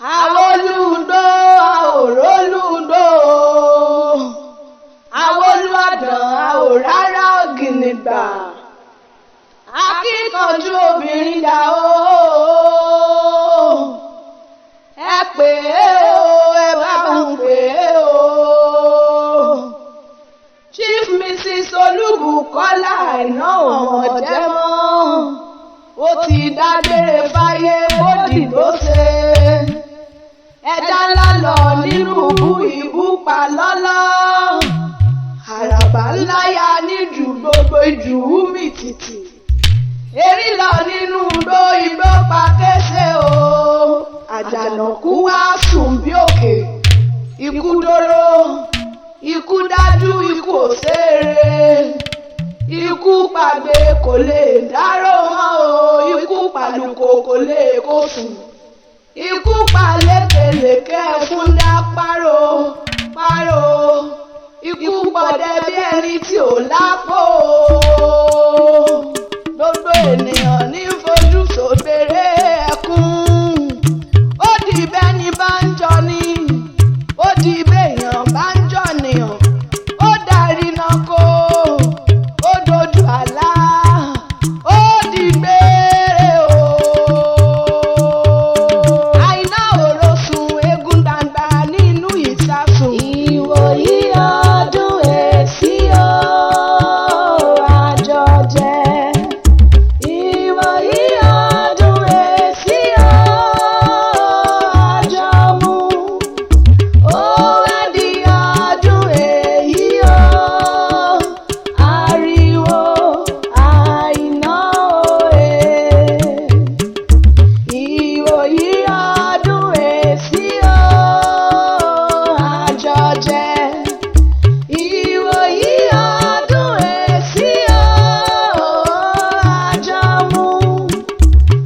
Awoludo, Aoroludo, Awoluadan, Aorara Ògìnìgbà, akíkanjú obìnrin dà o. Ẹ pè é o, ẹ bá ń pè é o. Chief Mrs. Olúbùkọ́lá Àìná Ọ̀mọ̀jẹ́mọ́, ó ti dágbére fáyé bódì ló ṣe. Ẹja ńlá lọ nínú ìbú pa lọ́lọ́. Àràbà ńlá ya níjù gbogbo ìjù mì tìtì. Erin lọ nínú igbó pa kése o. Àjànàkú wá sùn bí òkè. Ikú dóró, ikú dájú, ikú òṣèré. Ikú pàgbé kò lè dárò mọ́ o. Ikú pàlùkò kò lè kó sùn. Ikú pa lékelèké fún dápárò párò. Ikú pọdẹ bí ẹni tí ò lápò. Gbogbo ènìyàn ní fojú sògbèrè ẹkún. Ó di bẹ́ni bá ń jọ ni, ó di béèyàn bá ń jọ nìyàn. Ó darí náà kó, ó dojú àlá, ó di gbére o. Àìná òrosùn eégún gbangba nínú ìsásùn. Ìwòyí ọdún èsì o, àjọjẹ. Ìwòyí ọdún èsì o, àjọmú. Ó wá di ọdún èyí o, ariwo Àìná òye. Ìwòyí ọdún èsì o, àjọjẹ. Ìwòyí ọdún èsì o, àjọmú.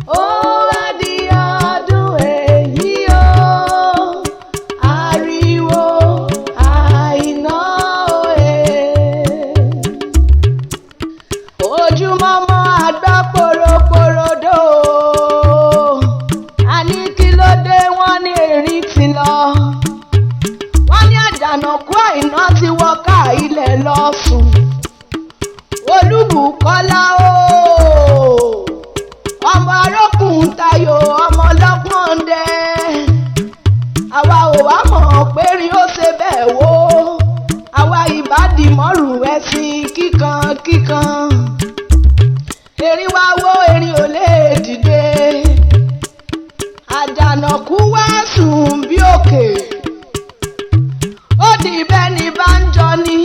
Ó wá di ọdún èyí o, ariwo Àìná òye. Ojúmọ́mọ́ àgbá poroporodo. A ní kí ló dé, wọ́n ní erin ti lọ. Wọ́n ní Àjànàkú Àìná ti wọ ká ilẹ̀ lọ sùn. Olúbùkọ́lá o, ọmọ arókùn tayò, ọmọ ọlọ́pọ́n dẹ. Àwa ò wá mọ̀ pé rí ó ṣe bẹ́ẹ̀ wò. Àwa ìbádìí mọ́rù ẹ̀sìn kíkan kíkan. Erin wá wó, erin ò lè dìde. Àjànàkú wá sùn bí òkè. Ó di bẹ́ni bá ń jọ ni,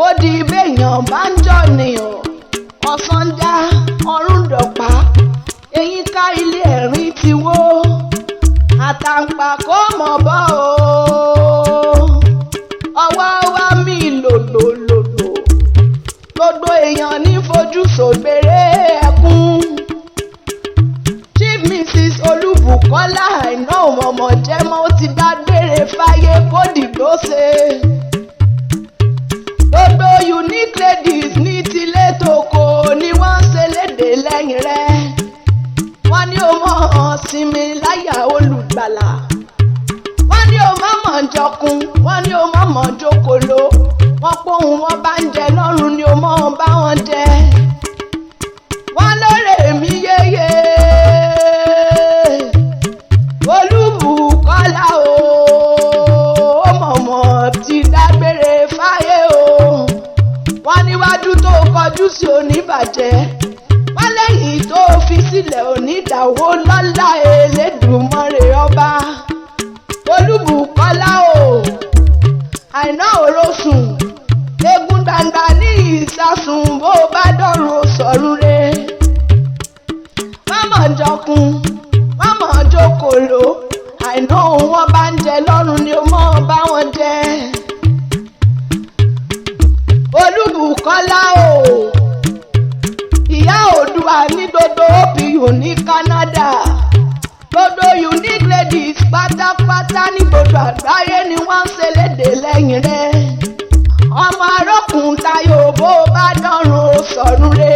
ó di béèyàn bá ń jọ nìyàn. Ọ̀sán já, ọ̀run dọ̀pá, eyín ká ilé ẹ̀rín ti wó. Àtàǹpà kò mọ̀ bọ́ o. Ọwọ́ wa mi lòlòlòlò. Gbogbo èèyàn ní fojú sògbèrè ẹkún. Chief Mrs. Olúbùkọ́lá Àìná Ọ̀mọ̀jẹ́mọ́, ó ti dágbére fáyé bódì ló ṣe. Gbogbo unique ladies ní tilé toko ni wọ́n ń ṣe léde lẹ́yìn rẹ̀. Wọ́n ní o mọ̀ sinmi láyà olùgbàlà. Wọ́n ní o mọ̀ jọkun, wọ́n ní o mọ̀ jókòó. Wọ́n pohùn wọn bá ń jẹ lọ́rùn ni o mọ̀ bá wọn jẹ. Wọ́n lóore mi yéye. Olúbùkọ́lá o, ó mọ̀mọ́ ti dágbére fáyé o. Wọ́n níwájú tó kọjú sí oníbàjẹ́. Wọ́n lẹ́yìn tó fi sílẹ̀ onídàwó lọ́lá Elédùmarè ọba. Olúbùkọ́lá o, Àìná òrosùn eégún gbangba ní ìsásùn. Bó bá dọ̀run sọ̀run re. Mọ́mọ́ jọkun, mọ́mọ́ jókòó. Àìná òun wọ́n bá ń jẹ lọ́rùn ni ó mọ́ bá wọn jẹ. Olúbùkọ́lá o, ìyá Oodua ní gbogbo OPU ní Canada. Gbogbo unique ladies pátápátá ní gbogbo àgbáyé ni wọ́n ń ṣe léde lẹ́yìn rẹ̀. Ọmọ arókùn tayò, bó bá dọ̀run sọ̀run re.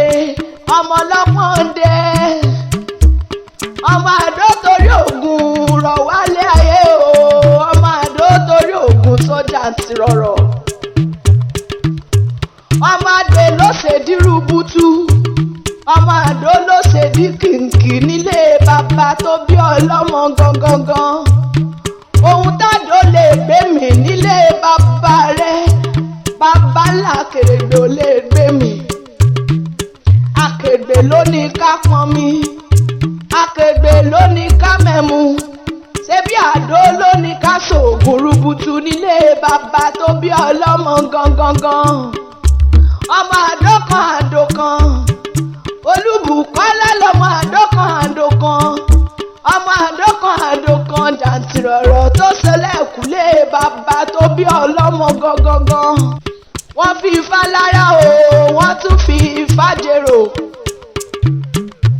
Ọmọ ọlọ́pọ́n dẹ. Ọmọ àdó torí ògùn rọ̀ tó bí ọlọ́mọ gangan. Ohun tádò lè gbé mi nílé bàbá rẹ̀, bàbá ńlá Akèrègbè ò lè gbé mi. Akèrègbè ló ní ká pọn mi, Akèrègbè ló ní ká mẹ́mu, ṣebí Àdó ló ní ká ṣoògùn rúbutu nílé bàbá tó bí ọlọ́mọ gangan. Ọmọ Àdó kan Àdó kan, Olúbùkọ́lá lọmọ Àdó kan Àdó kan, ọmọ Àdó kan Àdó kan jàǹtìrọ̀rọ̀ tó ṣẹlẹ̀kùlé bàbá tó bí ọlọ́mọ gangan. Wọ́n fi Ifá lára o, wọ́n tún fi Ifá jèrò.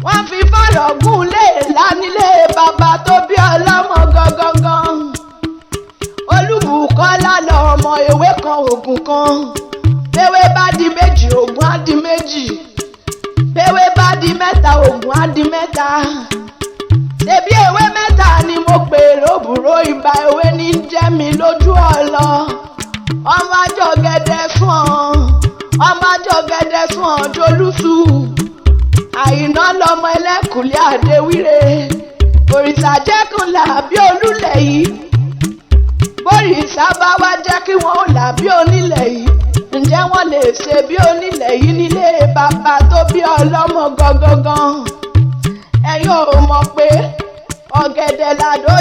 Wọ́n fi fọ́rọ̀gùn léèlá nílé bàbá tó bí ọlọ́mọ gangan. Olúbùkọ́lá lọmọ ewé kan ògùn kan. Béwé bá di méjì ògùn á di méjì. Béwé bá di mẹ́ta ògùn á di mẹ́ta. Ṣebí ewé mẹ́ta ni mo pè róbùrò ìbà ewé ní jẹ́ mi lójú ọlọ. Ọmọ àjọgẹ̀dẹ̀ fún ọ, ọmọ àjọgẹ̀dẹ̀ fún ọ dolúṣù. Àyìnà lọmọ ẹlẹ́kùnlé Adéwíré, òrìṣà jẹ́kùn làbí olúlẹ̀ yìí. Bórìṣà bá wá jẹ́ kí wọ́n ó làbí onílẹ̀ yìí, ǹjẹ́ wọ́n lè ṣe bí onílẹ̀ yìí nílé bàbá tó bí ọlọ́mọ gangan? Ẹ̀yin ò mọ̀ pé ọ̀gẹ̀dẹ̀ làdó